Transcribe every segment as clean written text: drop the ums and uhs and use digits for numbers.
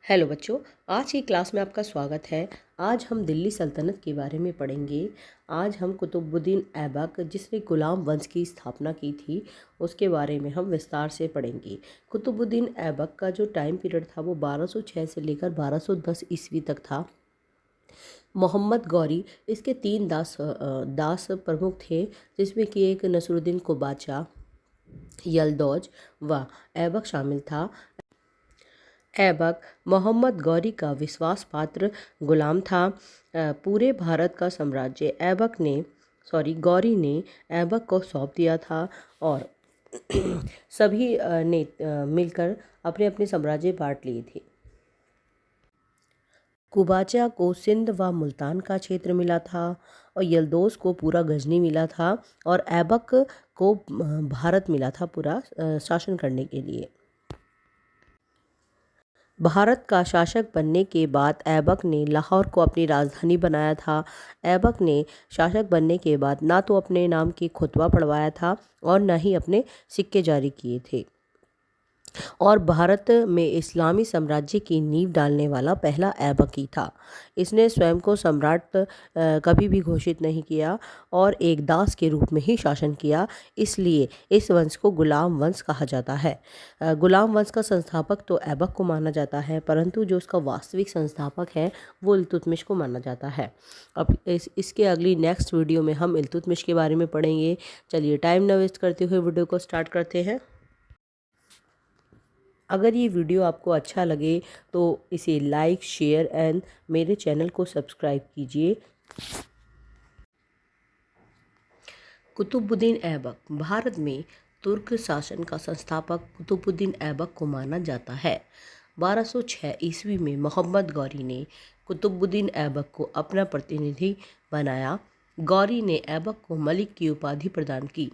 Hello बच्चों, आज की क्लास में आपका स्वागत है। आज हम दिल्ली सल्तनत के बारे में पढ़ेंगे। आज हम कुतुबुद्दीन ऐबक, जिसने गुलाम वंश की स्थापना की थी, उसके बारे में हम विस्तार से पढ़ेंगे। कुतुबुद्दीन ऐबक का जो टाइम पीरियड था वो 1206 से लेकर 1210 ईस्वी तक था। मोहम्मद गौरी इसके तीन दास प्रमुख थे, जिसमें कि एक नसरुद्दीन कुबाचा, यलदौज व ऐबक शामिल था। ऐबक मोहम्मद गौरी का विश्वास पात्र गुलाम था। पूरे भारत का साम्राज्य गौरी ने ऐबक को सौंप दिया था और सभी ने मिलकर अपने अपने साम्राज्य बांट लिए थे। कुबाचा को सिंध व मुल्तान का क्षेत्र मिला था और यलदौज को पूरा गजनी मिला था और ऐबक को भारत मिला था पूरा शासन करने के लिए। भारत का शासक बनने के बाद ऐबक ने लाहौर को अपनी राजधानी बनाया था। ऐबक ने शासक बनने के बाद ना तो अपने नाम की खुतबा पढ़वाया था और न ही अपने सिक्के जारी किए थे, और भारत में इस्लामी साम्राज्य की नींव डालने वाला पहला ऐबक ही था। इसने स्वयं को सम्राट कभी भी घोषित नहीं किया और एक दास के रूप में ही शासन किया, इसलिए इस वंश को गुलाम वंश कहा जाता है। गुलाम वंश का संस्थापक तो ऐबक को माना जाता है, परंतु जो उसका वास्तविक संस्थापक है वो इल्तुतमिश को माना जाता है। अब इसके अगली नेक्स्ट वीडियो में हम इल्तुतमिश के बारे में पढ़ेंगे। चलिए टाइम न वेस्ट करते हुए वीडियो को स्टार्ट करते हैं। अगर ये वीडियो आपको अच्छा लगे तो इसे लाइक, शेयर एंड मेरे चैनल को सब्सक्राइब कीजिए। कुतुबुद्दीन ऐबक भारत में तुर्क शासन का संस्थापक कुतुबुद्दीन ऐबक को माना जाता है। 1206 ईस्वी में मोहम्मद गौरी ने कुतुबुद्दीन ऐबक को अपना प्रतिनिधि बनाया। गौरी ने ऐबक को मलिक की उपाधि प्रदान की।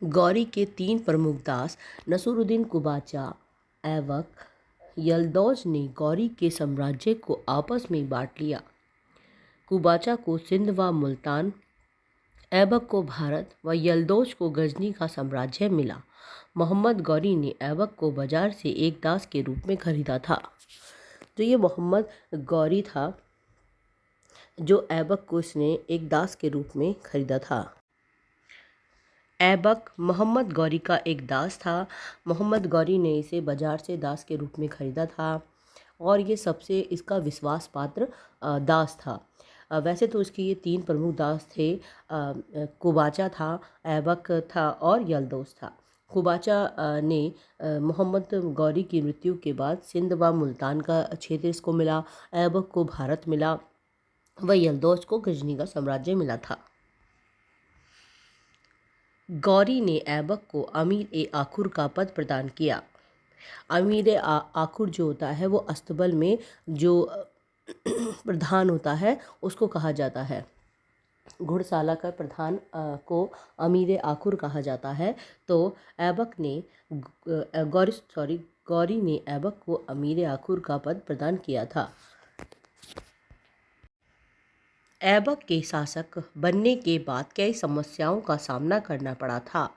गौरी के तीन प्रमुख दास नसरुद्दीन कुबाचा, ऐबक, यलदौज ने गौरी के साम्राज्य को आपस में बांट लिया। कुबाचा को सिंध व मुल्तान, ऐबक को भारत व यलदौज को गजनी का साम्राज्य मिला। मोहम्मद गौरी ने ऐबक को बाजार से एक दास के रूप में खरीदा था। जो ये मोहम्मद गौरी था, जो ऐबक को इसने एक दास के रूप में खरीदा था। ऐबक मोहम्मद गौरी का एक दास था। मोहम्मद गौरी ने इसे बाजार से दास के रूप में खरीदा था और ये सबसे इसका विश्वास पात्र दास था। वैसे तो इसके ये तीन प्रमुख दास थे, कुबाचा था, ऐबक था और यलदौज था। कुबाचा ने मोहम्मद गौरी की मृत्यु के बाद सिंध व मुल्तान का क्षेत्र इसको मिला, ऐबक को भारत मिला व यलदौज को गजनी का साम्राज्य मिला था। गौरी ने ऐबक को अमीर ए आखुर का पद प्रदान किया। अमीर ए आखुर जो होता है वो अस्तबल में जो प्रधान होता है उसको कहा जाता है। घुड़साला का प्रधान को अमीर आखुर कहा जाता है। तो ऐबक ने गौरी ने ऐबक को अमीर आखुर का पद प्रदान किया था। ऐबक के शासक बनने के बाद कई समस्याओं का सामना करना पड़ा था।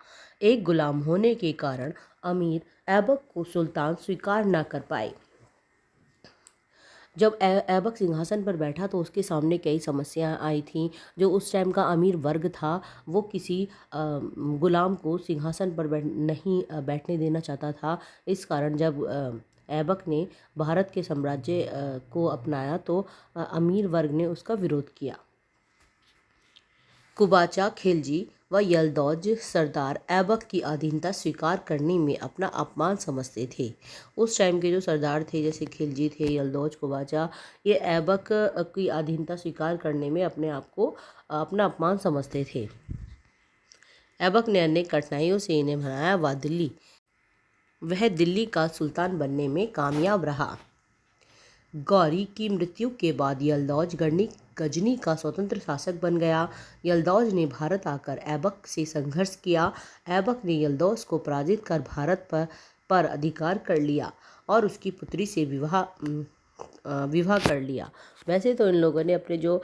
एक गुलाम होने के कारण अमीर ऐबक को सुल्तान स्वीकार न कर पाए। जब ऐबक सिंहासन पर बैठा तो उसके सामने कई समस्याएं आई थीं। जो उस टाइम का अमीर वर्ग था वो किसी गुलाम को सिंहासन पर नहीं बैठने देना चाहता था। इस कारण जब ऐबक ने भारत के साम्राज्य को अपनाया तो अमीर वर्ग ने उसका विरोध किया। कुबाचा, खिलजी व यलदौज सरदार ऐबक की अधीनता स्वीकार करने में अपना अपमान समझते थे। उस टाइम के जो सरदार थे जैसे खिलजी थे, यलदौज, कुबाचा, ये ऐबक की अधीनता स्वीकार करने में अपने आप को अपना अपमान समझते थे। ऐबक ने अनेक कठिनाइयों से इन्हें मनाया वह दिल्ली का सुल्तान बनने में कामयाब रहा। गौरी की मृत्यु के बाद यलदौज गजनी का स्वतंत्र शासक बन गया। यलदौज ने भारत आकर ऐबक से संघर्ष किया। ऐबक ने यलदौज को पराजित कर भारत पर अधिकार कर लिया और उसकी पुत्री से विवाह कर लिया। वैसे तो इन लोगों ने अपने जो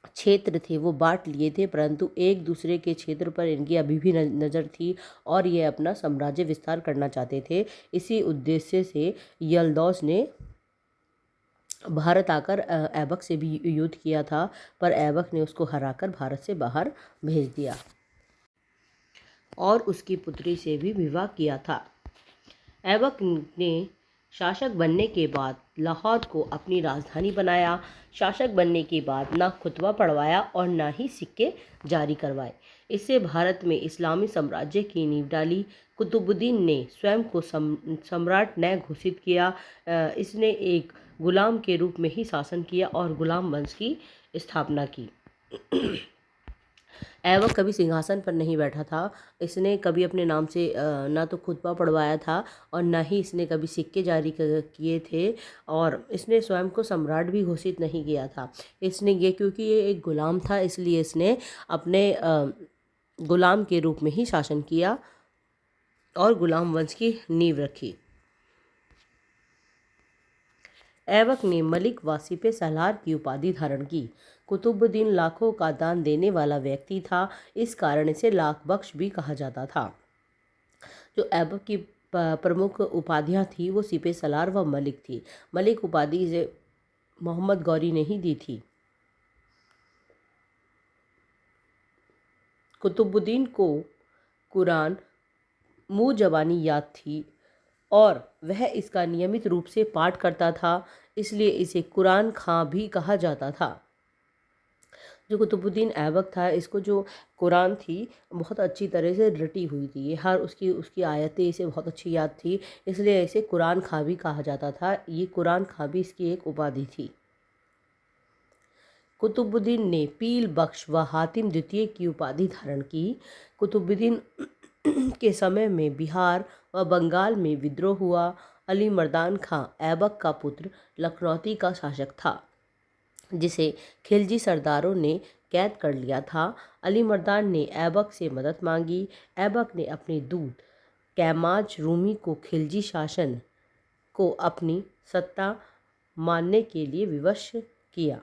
क्षेत्र थे वो बांट लिए थे, परंतु एक दूसरे के क्षेत्र पर इनकी अभी भी नज़र थी और ये अपना साम्राज्य विस्तार करना चाहते थे। इसी उद्देश्य से यल्दौस ने भारत आकर ऐबक से भी युद्ध किया था, पर ऐबक ने उसको हराकर भारत से बाहर भेज दिया और उसकी पुत्री से भी विवाह किया था। ऐबक ने शासक बनने के बाद लाहौर को अपनी राजधानी बनाया। शासक बनने के बाद ना खुतबा पढ़वाया और ना ही सिक्के जारी करवाए। इससे भारत में इस्लामी साम्राज्य की नींव डाली। कुतुबुद्दीन ने स्वयं को सम्राट न घोषित किया। इसने एक गुलाम के रूप में ही शासन किया और गुलाम वंश की स्थापना की। ऐबक कभी सिंहासन पर नहीं बैठा था। इसने कभी अपने नाम से ना तो खुतबा पढ़वाया था और ना ही इसने कभी सिक्के जारी किए थे, और इसने स्वयं को सम्राट भी घोषित नहीं किया था। इसने ये क्योंकि ये एक गुलाम था, इसलिए इसने अपने गुलाम के रूप में ही शासन किया और गुलाम वंश की नींव रखी। ऐबक ने मलिक वासिफ सलार की उपाधि धारण की। कुतुबुद्दीन लाखों का दान देने वाला व्यक्ति था, इस कारण इसे लाख बख्श भी कहा जाता था। जो ऐबक की प्रमुख उपाधियां थी वो सिपे सलार व मलिक थी। मलिक उपाधि इसे मोहम्मद गौरी ने ही दी थी। कुतुबुद्दीन को कुरान मुँह जबानी याद थी और वह इसका नियमित रूप से पाठ करता था, इसलिए इसे कुरान खां भी कहा जाता था। जो कुतुबुद्दीन ऐबक था, इसको जो कुरान थी बहुत अच्छी तरह से रटी हुई थी। ये हर उसकी उसकी आयतें इसे बहुत अच्छी याद थी, इसलिए इसे कुरान खां भी कहा जाता था। ये कुरान खां भी इसकी एक उपाधि थी। कुतुबुद्दीन ने पील बख्श व हातिम द्वितीय की उपाधि धारण की। कुतुबुद्दीन के समय में बिहार व बंगाल में विद्रोह हुआ। अली मर्दान खां ऐबक का पुत्र लखनौती का शासक था, जिसे खिलजी सरदारों ने कैद कर लिया था। अली मर्दान ने ऐबक से मदद मांगी। ऐबक ने अपने दूत कैमाज रूमी को खिलजी शासन को अपनी सत्ता मानने के लिए विवश किया।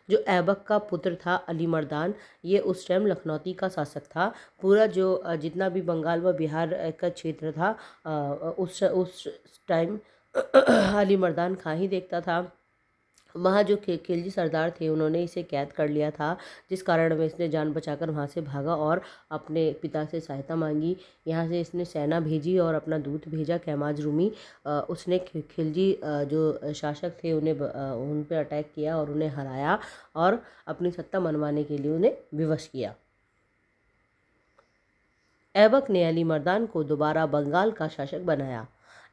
जो ऐबक का पुत्र था अली मर्दान, ये उस टाइम लखनौती का शासक था। पूरा जो जितना भी बंगाल व बिहार का क्षेत्र था उस टाइम अली मर्दान खां ही देखता था। वहाँ जो खिलजी सरदार थे उन्होंने इसे कैद कर लिया था, जिस कारण में इसने जान बचाकर वहाँ से भागा और अपने पिता से सहायता मांगी। यहाँ से इसने सेना भेजी और अपना दूत भेजा कैमाज रूमी। उसने खिलजी जो शासक थे उन्हें उन पर अटैक किया और उन्हें हराया और अपनी सत्ता मनवाने के लिए उन्हें विवश किया। ऐबक ने अली मर्दान को दोबारा बंगाल का शासक बनाया।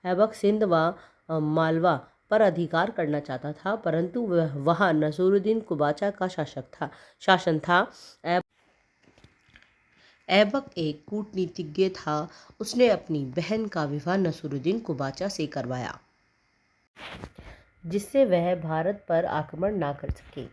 ऐबक सिंध व मालवा पर अधिकार करना चाहता था, परंतु वहाँ नसूरुद्दीन कुबाचा का शासन था। ऐबक एक कूटनीतिज्ञ था। उसने अपनी बहन का विवाह नसूरुद्दीन कुबाचा से करवाया, जिससे वह भारत पर आक्रमण ना कर सके।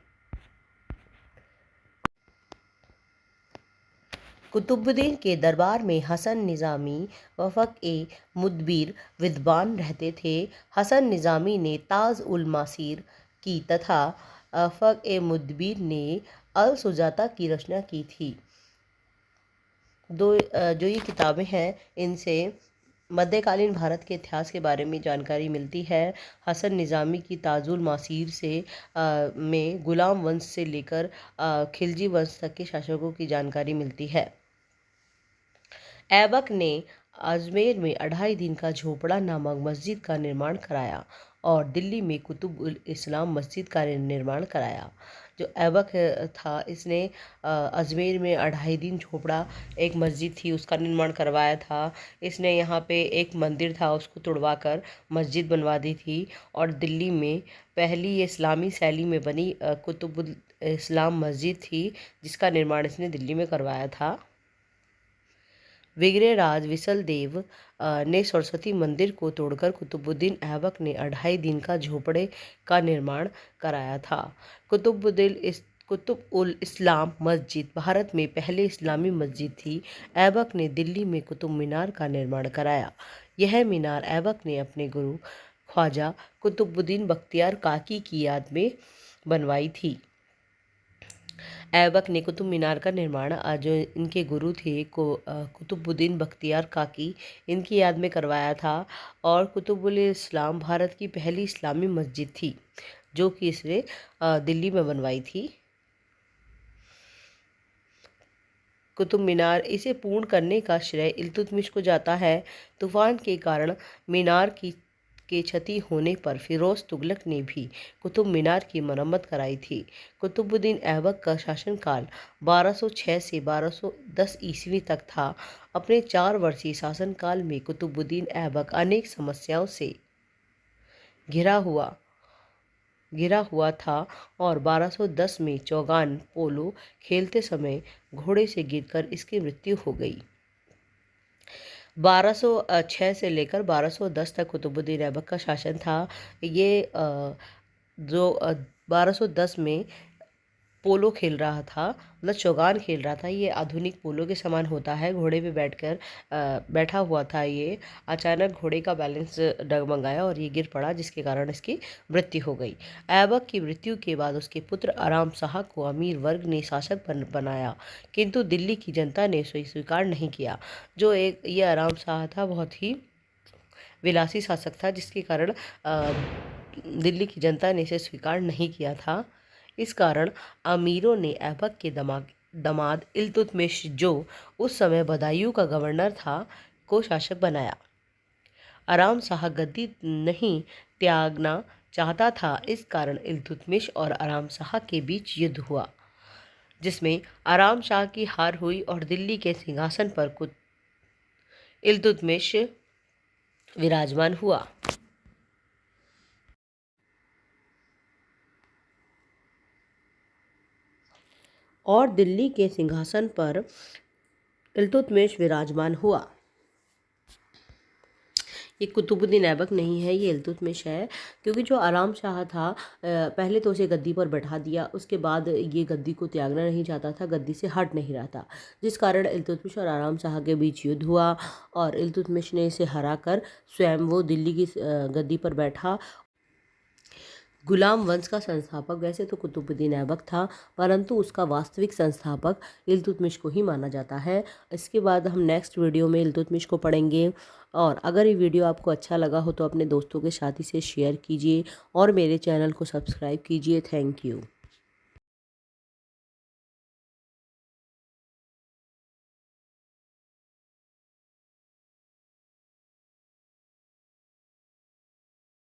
कुतुबुद्दीन के दरबार में हसन निज़ामी व फ़क़-ए-मुदबिर विद्वान रहते थे। हसन निज़ामी ने ताज उल मासीर की तथा फ़क़-ए-मुदबिर ने अल सुजाता की रचना की थी। जो ये किताबें हैं, इनसे मध्यकालीन भारत के इतिहास के बारे में जानकारी मिलती है। हसन निज़ामी की ताजुल मासीर से में गुलाम वंश से लेकर खिलजी वंश तक के शासकों की जानकारी मिलती है। ऐबक ने अजमेर में 2.5 दिन का झोपड़ा नामक मस्जिद का निर्माण कराया और दिल्ली में कुतुब उल इस्लाम मस्जिद का निर्माण कराया। जो ऐबक था, इसने अजमेर में 2.5 दिन झोपड़ा एक मस्जिद थी उसका निर्माण करवाया था। इसने यहाँ पे एक मंदिर था उसको तुड़वा कर मस्जिद बनवा दी थी और दिल्ली में पहली इस्लामी शैली में बनी कुतुब उल इस्लाम मस्जिद थी, जिसका निर्माण इसने दिल्ली में करवाया था। विग्रहराज विसल देव ने सरस्वती मंदिर को तोड़कर कुतुबुद्दीन ऐबक ने 2.5 दिन का झोपड़े का निर्माण कराया था। कुतुब उल इस्लाम मस्जिद भारत में पहले इस्लामी मस्जिद थी। ऐबक ने दिल्ली में कुतुब मीनार का निर्माण कराया। यह मीनार ऐबक ने अपने गुरु ख्वाजा कुतुबुद्दीन बख्तियार काकी की याद में बनवाई थी। ऐबक ने कुतुब मीनार का निर्माण जो इनके गुरु थे कुतुबुद्दीन बख्तियार काकी, इनकी याद में करवाया था। और कुतुबुल इस्लाम भारत की पहली इस्लामी मस्जिद थी जो कि इसने दिल्ली में बनवाई थी। कुतुब मीनार, इसे पूर्ण करने का श्रेय इल्तुतमिश को जाता है। तूफान के कारण मीनार के क्षति होने पर फिरोज तुगलक ने भी कुतुब मीनार की मरम्मत कराई थी। कुतुबुद्दीन ऐबक का शासनकाल 1206 से 1210 ईस्वी तक था। अपने 4 वर्षीय शासनकाल में कुतुबुद्दीन ऐबक अनेक समस्याओं से घिरा हुआ था और 1210 में चौगान पोलो खेलते समय घोड़े से गिरकर इसकी मृत्यु हो गई। 1206 से लेकर 1210 तक कुतुबुद्दीन ऐबक का शासन था। ये जो 1210 में पोलो खेल रहा था, मतलब चौगान खेल रहा था। ये आधुनिक पोलो के समान होता है, घोड़े पे बैठा हुआ था। ये अचानक घोड़े का बैलेंस डगमगाया और ये गिर पड़ा, जिसके कारण इसकी मृत्यु हो गई। ऐबक की मृत्यु के बाद उसके पुत्र आराम शाह को अमीर वर्ग ने शासक बनाया, किंतु दिल्ली की जनता ने इसे स्वीकार नहीं किया। जो ये आराम शाह था, बहुत ही विलासी शासक था, जिसके कारण दिल्ली की जनता ने इसे स्वीकार नहीं किया था। इस कारण अमीरों ने ऐबक के दामाद इल्तुतमिश, जो उस समय बदायूं का गवर्नर था, को शासक बनाया। आराम शाह गद्दी नहीं त्यागना चाहता था। इस कारण इल्तुतमिश और आराम शाह के बीच युद्ध हुआ, जिसमें आराम शाह की हार हुई और दिल्ली के सिंहासन पर इल्तुतमिश विराजमान हुआ। और दिल्ली के सिंहासन पर इल्तुतमिश विराजमान हुआ। ये कुतुबुद्दीन ऐबक नहीं है, ये इल्तुतमिश है। क्योंकि जो आराम शाह था, पहले तो उसे गद्दी पर बैठा दिया, उसके बाद ये गद्दी को त्यागना नहीं चाहता था, गद्दी से हट नहीं रहा था, जिस कारण इल्तुतमिश और आराम शाह के बीच युद्ध हुआ और इल्तुतमिश ने इसे हराकर स्वयं वो दिल्ली की गद्दी पर बैठा। गुलाम वंश का संस्थापक वैसे तो कुतुबुद्दीन ऐबक था, परंतु उसका वास्तविक संस्थापक इल्तुतमिश को ही माना जाता है। इसके बाद हम नेक्स्ट वीडियो में इल्तुतमिश को पढ़ेंगे। और अगर ये वीडियो आपको अच्छा लगा हो तो अपने दोस्तों के साथ इसे शेयर कीजिए और मेरे चैनल को सब्सक्राइब कीजिए। Thank you.